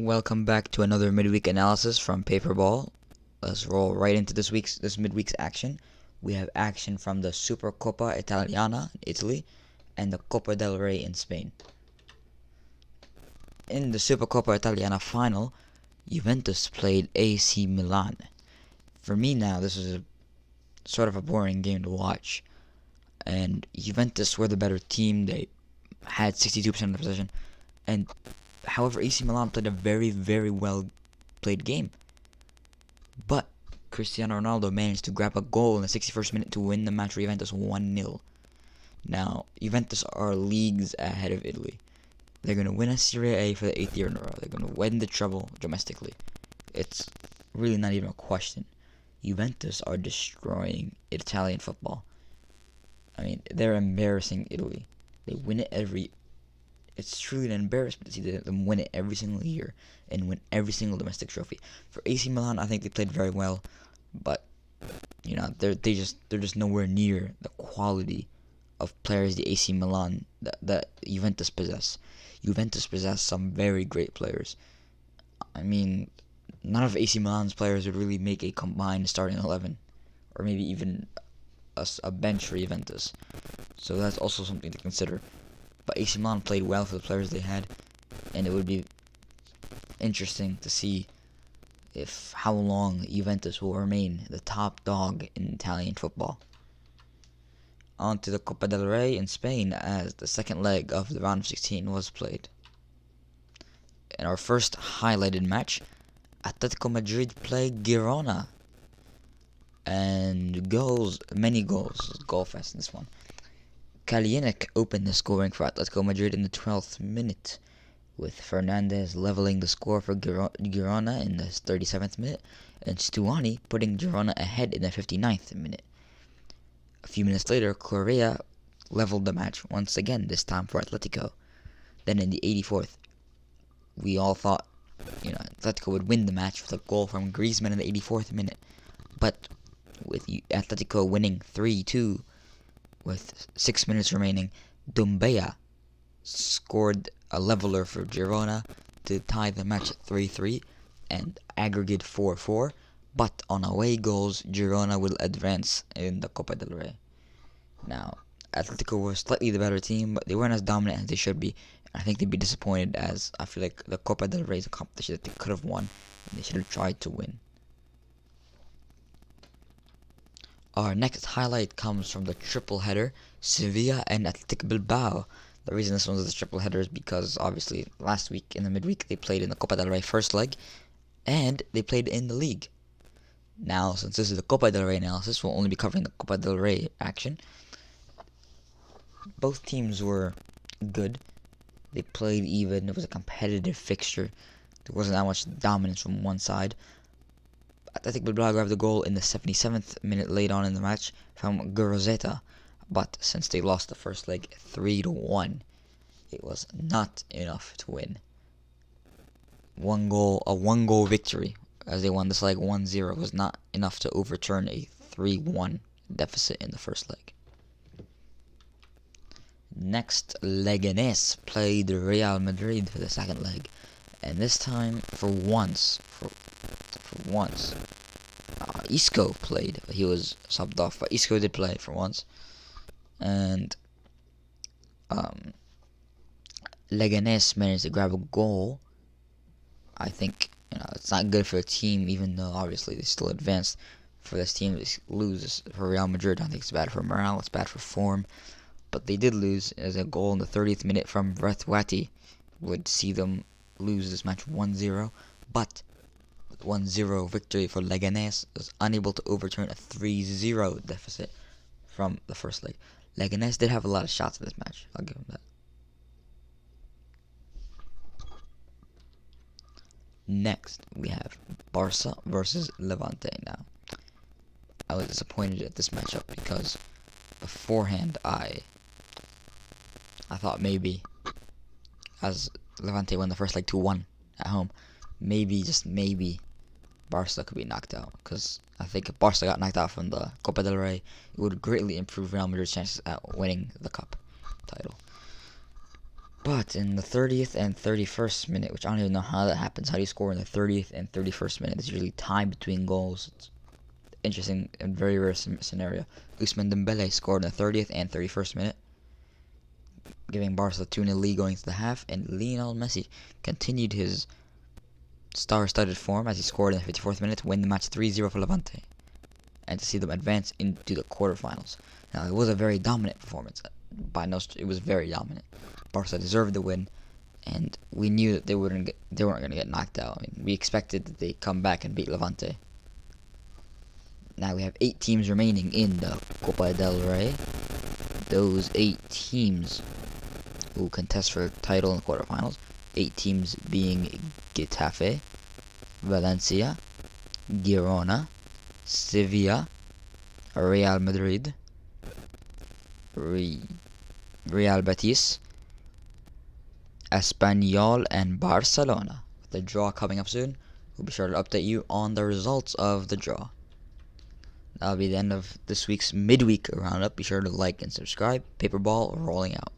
Welcome back to another midweek analysis from Paperball. Let's roll right into this midweek's action. We have action from the Supercoppa Italiana in Italy and the Coppa del Rey in Spain. In the Supercoppa Italiana final, Juventus played AC Milan. For me now, this is sort of a boring game to watch. And Juventus were the better team. They had 62% of the possession. And however, AC Milan played a very, very well played game. But Cristiano Ronaldo managed to grab a goal in the 61st minute to win the match for Juventus 1-0. Now, Juventus are leagues ahead of Italy. They're going to win a Serie A for the 8th year in a row. They're going to win the treble domestically. It's really not even a question. Juventus are destroying Italian football. I mean, they're embarrassing Italy. They win it It's truly an embarrassment to see them win it every single year and win every single domestic trophy. For AC Milan, I think they played very well, but they're just nowhere near the quality of players the AC Milan that Juventus possess. Juventus possess some very great players. I mean, none of AC Milan's players would really make a combined starting 11, or maybe even a bench for Juventus. So that's also something to consider. But AC Milan played well for the players they had, and it would be interesting to see how long Juventus will remain the top dog in Italian football. On to the Coppa del Rey in Spain, as the second leg of the round of 16 was played. In our first highlighted match, Atletico Madrid played Girona, and many goals, goal fest in this one. Kalinic opened the scoring for Atletico Madrid in the 12th minute, with Fernandez leveling the score for Girona in the 37th minute, and Stuani putting Girona ahead in the 59th minute. A few minutes later, Correa leveled the match once again, this time for Atletico. Then in the 84th, we all thought Atletico would win the match with a goal from Griezmann in the 84th minute, but with Atletico winning 3-2 with 6 minutes remaining, Doumbia scored a leveler for Girona to tie the match at 3-3 and aggregate 4-4. But on away goals, Girona will advance in the Copa del Rey. Now, Atletico were slightly the better team, but they weren't as dominant as they should be. I think they'd be disappointed, as I feel like the Copa del Rey is a competition that they could have won, and they should have tried to win. Our next highlight comes from the triple header, Sevilla and Athletic Bilbao. The reason this one's a triple header is because obviously last week in the midweek they played in the Copa del Rey first leg, and they played in the league. Now, since this is the Copa del Rey analysis, we'll only be covering the Copa del Rey action. Both teams were good. They played even. It was a competitive fixture. There wasn't that much dominance from one side. Athletic Bilbao grabbed the goal in the 77th minute late on in the match from Guruzeta, but since they lost the first leg 3-1, it was not enough to win. A one goal victory, as they won this leg 1-0, was not enough to overturn a 3-1 deficit in the first leg. Next, Leganés played Real Madrid for the second leg, and this time, for once, Isco played. He was subbed off, but Isco did play for once. And Leganés managed to grab a goal. I think it's not good for a team, even though obviously they still advanced. For this team to lose for Real Madrid, I think it's bad for morale, it's bad for form. But they did lose, as a goal in the 30th minute from Braithwaite would see them lose this match 1-0. But 1-0 victory for Leganés was unable to overturn a 3-0 deficit from the first leg. Leganés did have a lot of shots in this match, I'll give them that. Next, we have Barca versus Levante. Now, I was disappointed at this matchup because beforehand I thought maybe, as Levante won the first leg 2-1 at home, maybe, just maybe, Barca could be knocked out. Because I think if Barca got knocked out from the Copa del Rey, it would greatly improve Real Madrid's chances at winning the cup title. But in the 30th and 31st minute, which I don't even know how that happens. How do you score in the 30th and 31st minute? There's usually time between goals. It's interesting and very rare scenario. Ousmane Dembele scored in the 30th and 31st minute, giving Barca a 2-0 lead going into the half, and Lionel Messi continued his star-studded form as he scored in the 54th minute to win the match 3-0 for Levante, and to see them advance into the quarterfinals. Now, it was a very dominant performance. It was very dominant. Barca deserved the win, and we knew that they weren't going to get knocked out. I mean, we expected that they'd come back and beat Levante. Now we have 8 teams remaining in the Copa del Rey. Those 8 teams will contest for title in the quarterfinals. 8 teams being Getafe, Valencia, Girona, Sevilla, Real Madrid, Real Betis, Espanyol, and Barcelona. With the draw coming up soon, we'll be sure to update you on the results of the draw. That'll be the end of this week's midweek roundup. Be sure to like and subscribe. Paperball rolling out.